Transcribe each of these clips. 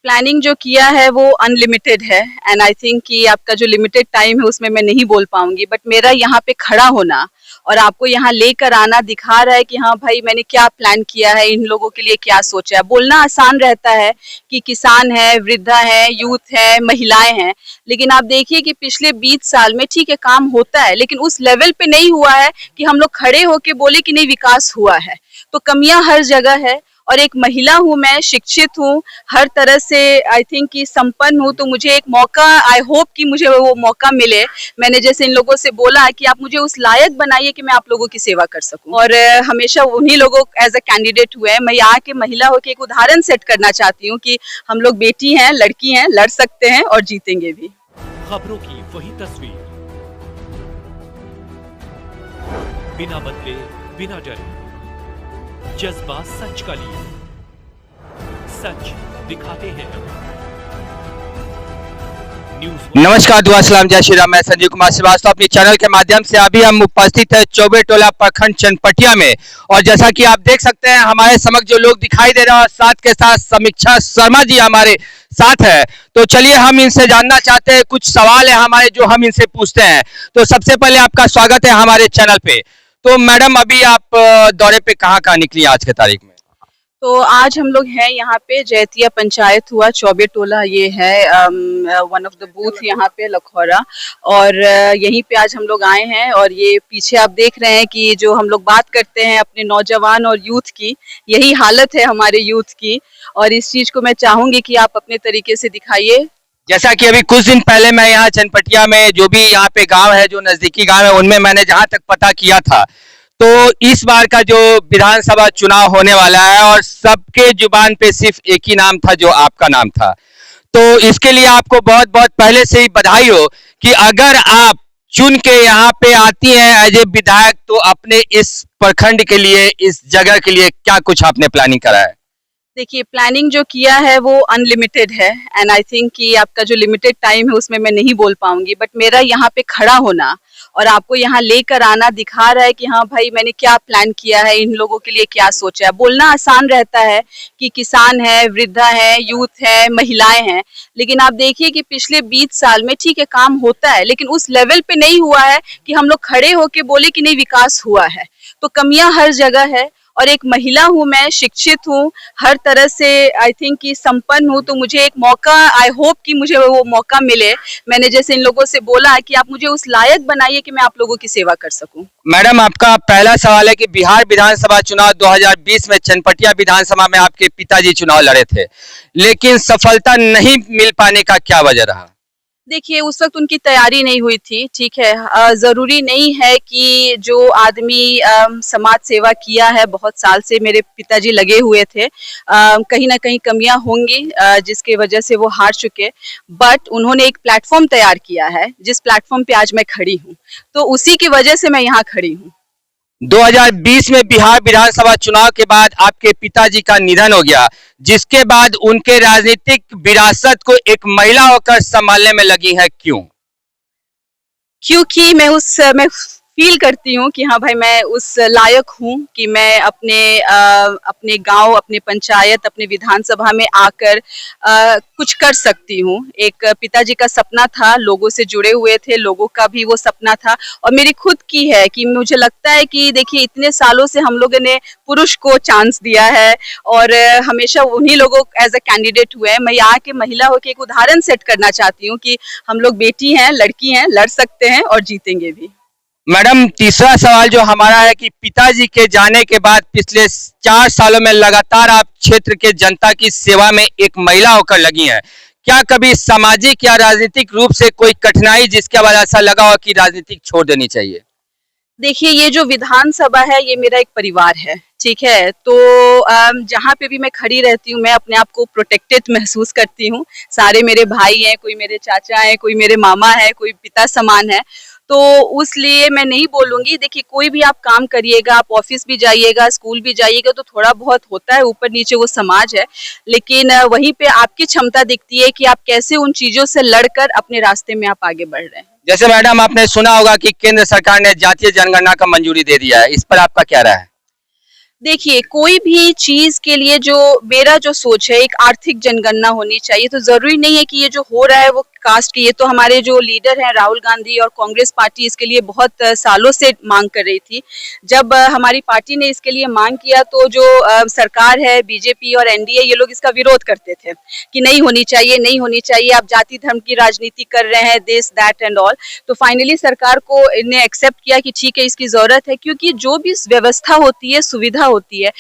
Planning जो किया है वो अनलिमिटेड है एंड आई थिंक कि आपका जो लिमिटेड टाइम है उसमें मैं नहीं बोल पाऊंगी, बट मेरा यहाँ पे खड़ा होना और आपको यहाँ लेकर आना दिखा रहा है कि हाँ भाई मैंने क्या प्लान किया है, इन लोगों के लिए क्या सोचा है। बोलना आसान रहता है कि किसान है, वृद्धा है, यूथ है, महिलाएं हैं, लेकिन आप देखिए कि पिछले 20 साल में ठीक है काम होता है लेकिन उस लेवल पे नहीं हुआ है कि हम लोग खड़े होके बोले कि नहीं विकास हुआ है। तो कमियां हर जगह है और एक महिला हूँ, मैं शिक्षित हूँ, हर तरह से आई थिंक कि संपन्न हूँ, तो मुझे एक मौका, आई होप कि मुझे वो मौका मिले। मैंने जैसे इन लोगों से बोला कि आप मुझे उस लायक बनाइए कि मैं आप लोगों की सेवा कर सकूं, और हमेशा उन्हीं लोगों एज अ कैंडिडेट हुए हैं। मैं यहाँ के महिला होकर एक उदाहरण सेट करना चाहती हूँ कि हम लोग बेटी हैं, लड़की हैं, लड़ सकते हैं और जीतेंगे भी। खबरों की वही तस्वीर, बिना बदले बिना डरे, जज्बा सच का लिए, सच दिखाते हैं। नमस्कार, दुआ सलाम, जय श्री राम। मैं संजीव कुमार श्रीवास्तव अपने चैनल के माध्यम से अभी हम उपस्थित है चौबे टोला प्रखंड चनपटिया में, और जैसा कि आप देख सकते हैं हमारे समक्ष जो लोग दिखाई दे रहे हैं, साथ के साथ समीक्षा शर्मा जी हमारे साथ है। तो चलिए हम इनसे जानना चाहते हैं, कुछ सवाल है हमारे जो हम इनसे पूछते हैं। तो सबसे पहले आपका स्वागत है हमारे चैनल पे। तो मैडम, अभी आप दौरे पे कहाँ निकली आज के तारीख में? तो आज हम लोग हैं यहाँ पे जैतिया पंचायत हुआ, चौबे टोला ये है, वन ऑफ द बूथ यहाँ पे लखौरा, और यहीं पे आज हम लोग आए हैं। और ये पीछे आप देख रहे हैं कि जो हम लोग बात करते हैं अपने नौजवान और यूथ की, यही हालत है हमारे यूथ की, और इस चीज को मैं चाहूंगी कि आप अपने तरीके से दिखाइए। जैसा कि अभी कुछ दिन पहले मैं यहाँ चनपटिया में जो भी यहाँ पे गांव है, जो नजदीकी गांव है, उनमें मैंने जहां तक पता किया था, तो इस बार का जो विधानसभा चुनाव होने वाला है और सबके जुबान पे सिर्फ एक ही नाम था, जो आपका नाम था। तो इसके लिए आपको बहुत बहुत पहले से ही बधाई हो कि अगर आप चुन के यहाँ पे आती हैं एज ए विधायक, तो अपने इस प्रखंड के लिए, इस जगह के लिए क्या कुछ आपने प्लानिंग करा है? देखिए, प्लानिंग जो किया है वो अनलिमिटेड है एंड आई थिंक कि आपका जो लिमिटेड टाइम है उसमें मैं नहीं बोल पाऊंगी, बट मेरा यहाँ पे खड़ा होना और आपको यहाँ लेकर आना दिखा रहा है कि हाँ भाई मैंने क्या प्लान किया है, इन लोगों के लिए क्या सोचा है। बोलना आसान रहता है कि किसान है, वृद्धा है, यूथ है, महिलाएं हैं, लेकिन आप देखिए कि पिछले 20 साल में ठीक है काम होता है लेकिन उस लेवल पे नहीं हुआ है कि हम लोग खड़े होके बोले कि नहीं विकास हुआ है। तो कमियां हर जगह है और एक महिला हूँ, मैं शिक्षित हूँ, हर तरह से आई थिंक कि संपन्न हूँ, तो मुझे एक मौका, आई होप कि मुझे वो मौका मिले। मैंने जैसे इन लोगों से बोला कि आप मुझे उस लायक बनाइए कि मैं आप लोगों की सेवा कर सकूं। मैडम, आपका पहला सवाल है कि बिहार विधानसभा चुनाव 2020 में चनपटिया विधानसभा में आपके पिताजी चुनाव लड़े थे, लेकिन सफलता नहीं मिल पाने का क्या वजह रहा? देखिए, उस वक्त उनकी तैयारी नहीं हुई थी, ठीक है। जरूरी नहीं है कि जो आदमी समाज सेवा किया है, बहुत साल से मेरे पिताजी लगे हुए थे, कहीं ना कहीं कमियां होंगी जिसके वजह से वो हार चुके, बट उन्होंने एक प्लेटफॉर्म तैयार किया है जिस प्लेटफॉर्म पे आज मैं खड़ी हूँ, तो उसी की वजह से मैं यहाँ खड़ी हूँ। 2020 में बिहार विधानसभा चुनाव के बाद आपके पिताजी का निधन हो गया, जिसके बाद उनके राजनीतिक विरासत को एक महिला होकर संभालने में लगी है, क्यों? क्योंकि मैं फील करती हूँ कि हाँ भाई मैं उस लायक हूँ कि मैं अपने गांव, अपने पंचायत, अपने विधानसभा में आकर कुछ कर सकती हूँ। एक पिताजी का सपना था, लोगों से जुड़े हुए थे, लोगों का भी वो सपना था, और मेरी खुद की है कि मुझे लगता है कि देखिए इतने सालों से हम लोगों ने पुरुष को चांस दिया है और हमेशा उन्हीं लोगों एज अ कैंडिडेट हुए हैं। मैं यहाँ के महिला होकर एक उदाहरण सेट करना चाहती हूँ कि हम लोग बेटी हैं, लड़की हैं, लड़ सकते हैं और जीतेंगे भी। मैडम, तीसरा सवाल जो हमारा है कि पिताजी के जाने के बाद पिछले 4 सालों में लगातार आप क्षेत्र के जनता की सेवा में एक महिला होकर लगी हैं। क्या कभी सामाजिक या राजनीतिक रूप से कोई कठिनाई जिसके बाद ऐसा लगा हो कि राजनीतिक छोड़ देनी चाहिए? देखिए, ये जो विधानसभा है ये मेरा एक परिवार है, ठीक है। तो जहाँ पे भी मैं खड़ी रहती हूँ मैं अपने आप को प्रोटेक्टेड महसूस करती हूँ। सारे मेरे भाई हैं, कोई मेरे चाचा हैं, कोई मेरे मामा है, कोई पिता समान है, तो उसलिए मैं नहीं बोलूंगी। देखिए, कोई भी आप काम करिएगा, आप ऑफिस भी जाइएगा, स्कूल भी जाइएगा, तो थोड़ा बहुत होता है ऊपर नीचे, वो समाज है, लेकिन वहीं पे आपकी क्षमता दिखती है कि आप कैसे उन चीजों से लड़कर अपने रास्ते में आप आगे बढ़ रहे हैं। जैसे मैडम, आपने सुना होगा कि केंद्र सरकार ने जातीय जनगणना का मंजूरी दे दिया है, इस पर आपका क्या राय है? देखिए, कोई भी चीज के लिए जो मेरा जो सोच है, एक आर्थिक जनगणना होनी चाहिए। तो जरूरी नहीं है कि ये जो हो रहा है वो कास्ट की, ये तो हमारे जो लीडर हैं राहुल गांधी और कांग्रेस पार्टी इसके लिए बहुत सालों से मांग कर रही थी। जब हमारी पार्टी ने इसके लिए मांग किया तो जो सरकार है बीजेपी और एनडीए, ये लोग इसका विरोध करते थे कि नहीं होनी चाहिए, नहीं होनी चाहिए, आप जाति धर्म की राजनीति कर रहे हैं, दिस दैट एंड ऑल। तो फाइनली सरकार को इन्हें एक्सेप्ट किया कि ठीक है, इसकी जरूरत है, क्योंकि जो भी व्यवस्था होती है, सुविधा होती है,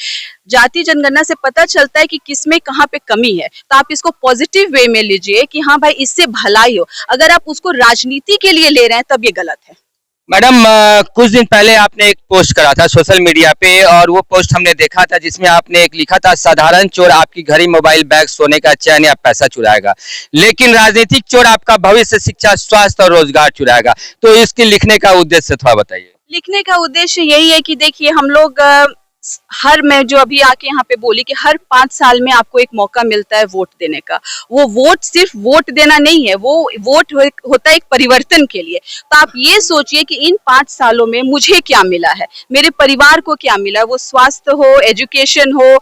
जाति जनगणना से पता चलता है कि किसमें कहाँ पे कमी है। तो आप इसको पॉजिटिव वे में लीजिए कि हाँ भाई इससे भलाई हो। अगर आप उसको राजनीति के लिए ले रहे हैं तब ये गलत है। मैडम, कुछ दिन पहले आपने एक पोस्ट करा था सोशल मीडिया पे, और वो पोस्ट हमने देखा था जिसमें आपने एक लिखा था, साधारण चोर आपकी घड़ी, मोबाइल, बैग, सोने का चैन या पैसा चुराएगा, लेकिन राजनीतिक चोर आपका भविष्य, शिक्षा, स्वास्थ्य और रोजगार चुराएगा। तो इसके लिखने का उद्देश्य थोड़ा बताइए। लिखने का उद्देश्य यही है कि देखिए, हम लोग मैं जो अभी आके यहाँ पे बोली कि हर 5 साल में आपको एक मौका मिलता है वोट देने का। वो वोट सिर्फ वोट देना नहीं है, वो वोट होता है एक परिवर्तन के लिए। तो आप ये सोचिए कि इन 5 सालों में मुझे क्या मिला है, मेरे परिवार को क्या मिला है। वो स्वास्थ्य हो, एजुकेशन हो,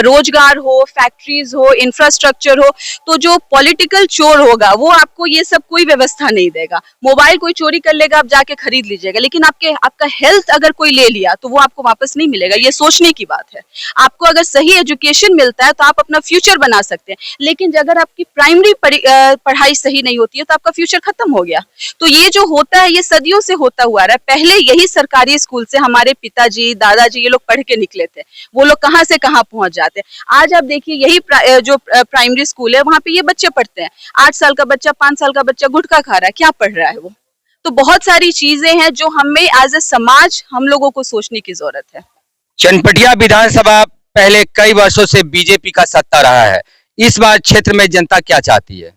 रोजगार हो, फैक्ट्रीज हो, इंफ्रास्ट्रक्चर हो। तो जो पॉलिटिकल चोर होगा वो आपको ये सब कोई व्यवस्था नहीं देगा। मोबाइल कोई चोरी कर लेगा, आप जाके खरीद लीजिएगा, लेकिन आपका हेल्थ अगर कोई ले लिया तो वो आपको वापस नहीं मिलेगा। ये सोचने की बात है। आपको अगर सही एजुकेशन मिलता है तो आप अपना फ्यूचर बना सकते हैं, लेकिन अगर आपकी प्राइमरी पढ़ाई सही नहीं होती है तो आपका फ्यूचर खत्म हो गया। तो ये जो होता है ये सदियों से होता हुआ रहा है। पहले यही सरकारी स्कूल से हमारे पिताजी, दादाजी ये लोग पढ़ के निकले थे। वो लोग कहाँ से कहाँ पहुंच जाते हैं। आज आप देखिए, यही जो प्राइमरी स्कूल है वहां पे ये बच्चे पढ़ते हैं। 8 साल का बच्चा, 5 साल का बच्चा गुटखा खा रहा है, क्या पढ़ रहा है वो। तो बहुत सारी चीजें हैं जो हमें एज ए समाज हम लोगों को सोचने की जरूरत है। चनपटिया विधानसभा पहले कई वर्षों से बीजेपी का सत्ता रहा है, इस बार क्षेत्र में जनता क्या चाहती है?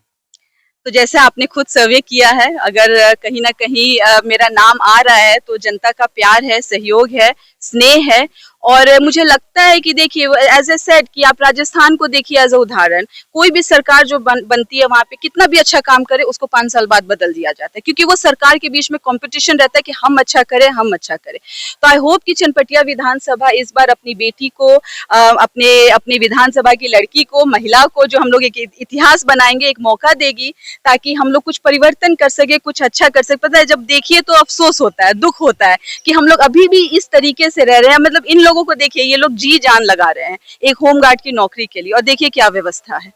तो जैसे आपने खुद सर्वे किया है, अगर कहीं ना कहीं मेरा नाम आ रहा है तो जनता का प्यार है, सहयोग है, स्नेह है। और मुझे लगता है कि देखिए, एज ए सेड कि आप राजस्थान को देखिए एज ए उदाहरण, कोई भी सरकार जो बनती है वहां पे कितना भी अच्छा काम करे उसको 5 साल बाद बदल दिया जाता है, क्योंकि वो सरकार के बीच में कंपटीशन रहता है कि हम अच्छा करें, हम अच्छा करें। तो आई होप कि चनपटिया विधानसभा इस बार अपनी बेटी को, अपने विधानसभा की लड़की को, महिला को, जो हम लोग एक इतिहास बनाएंगे, एक मौका देगी ताकि हम लोग कुछ परिवर्तन कर सके, कुछ अच्छा कर सके। पता है, जब देखिए तो अफसोस होता है, दुख होता है कि हम लोग अभी भी इस तरीके से रह रहे हैं। मतलब इन लोगों को देखिए, ये लोग जी जान लगा रहे हैं एक होमगार्ड की नौकरी के लिए, और देखिए क्या व्यवस्था है।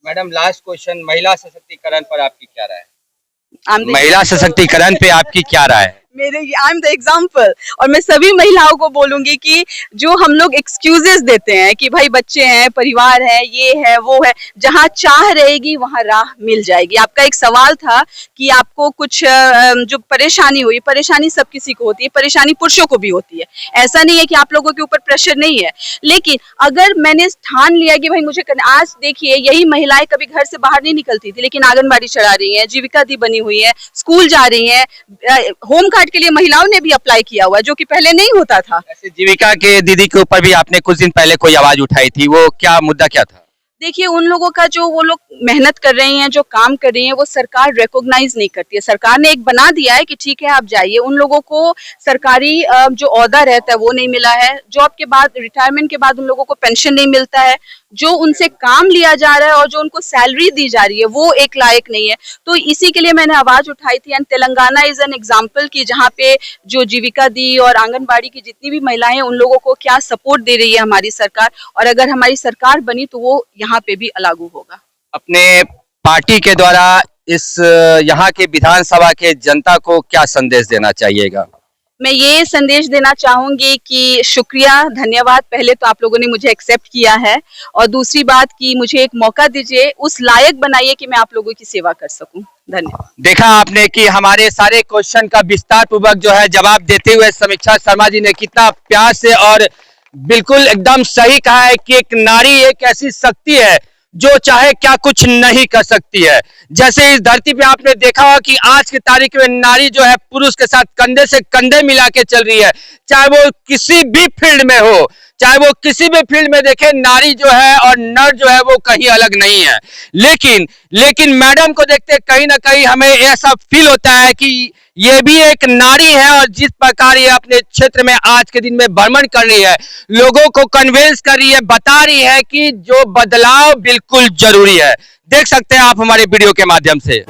मैडम, लास्ट क्वेश्चन, महिला सशक्तिकरण पर आपकी क्या राय है? तो महिला सशक्तिकरण पे आपकी क्या राय है? I am the example. और मैं सभी महिलाओं को बोलूंगी कि जो हम लोग एक्सक्यूजेस देते हैं कि भाई बच्चे हैं, परिवार है, ये है, वो है, जहाँ चाह रहेगी वहाँ राह मिल जाएगी। आपका एक सवाल था कि आपको कुछ जो परेशानी हुई, परेशानी सब किसी को होती है, परेशानी पुरुषों को भी होती है। ऐसा नहीं है कि आप लोगों के ऊपर प्रेशर नहीं है, लेकिन अगर मैंने ठान लिया कि भाई मुझे करना, आज देखिए यही महिलाएं कभी घर से बाहर नहीं निकलती थी, लेकिन आंगनबाड़ी चढ़ा रही है, जीविका दी बनी हुई है, स्कूल जा रही है, होम कार्ड के लिए महिलाओं ने भी अप्लाई किया हुआ है, जो कि पहले नहीं होता था। ऐसे जीविका के दीदी के ऊपर भी आपने कुछ दिन पहले कोई आवाज उठाई थी, वो क्या मुद्दा क्या था? देखिए, उन लोगों का जो वो लोग मेहनत कर रहे हैं, जो काम कर रही हैं, वो सरकार रिकॉग्नाइज नहीं करती है। सरकार ने एक बना दिया है कि ठीक है आप जाइए। उन लोगों को सरकारी जो ओहदा रहता है वो नहीं मिला है। जॉब के बाद, रिटायरमेंट के बाद उन लोगों को पेंशन नहीं मिलता है। जो उनसे काम लिया जा रहा है और जो उनको सैलरी दी जा रही है वो एक लायक नहीं है। तो इसी के लिए मैंने आवाज उठाई थी। And Telangana is an example कि जहाँ पे जो जीविका दी और आंगनबाड़ी की जितनी भी महिलाएं हैं, उन लोगों को क्या सपोर्ट दे रही है हमारी सरकार। और अगर हमारी सरकार बनी तो वो यहाँ पे भी लागू होगा। अपने पार्टी के द्वारा इस यहाँ के विधानसभा के जनता को क्या संदेश देना चाहिएगा? मैं ये संदेश देना चाहूंगी कि शुक्रिया, धन्यवाद। पहले तो आप लोगों ने मुझे एक्सेप्ट किया है, और दूसरी बात कि मुझे एक मौका दीजिए, उस लायक बनाइए कि मैं आप लोगों की सेवा कर सकूं। धन्यवाद। देखा आपने कि हमारे सारे क्वेश्चन का विस्तार पूर्वक जो है जवाब देते हुए समीक्षा शर्मा जी ने कितना प्यार से और बिल्कुल एकदम सही कहा है कि एक नारी एक ऐसी शक्ति है जो चाहे क्या कुछ नहीं कर सकती है। जैसे इस धरती पे आपने देखा होगा कि आज की तारीख में नारी जो है पुरुष के साथ कंधे से कंधे मिला के चल रही है, चाहे वो किसी भी फील्ड में हो, चाहे वो किसी भी फील्ड में देखे, नारी जो है और नर जो है वो कहीं अलग नहीं है। लेकिन मैडम को देखते कहीं ना कहीं हमें ऐसा फील होता है कि ये भी एक नारी है और जिस प्रकार ये अपने क्षेत्र में आज के दिन में भ्रमण कर रही है, लोगों को कन्विंस कर रही है, बता रही है कि जो बदलाव बिल्कुल जरूरी है। देख सकते हैं आप हमारे वीडियो के माध्यम से।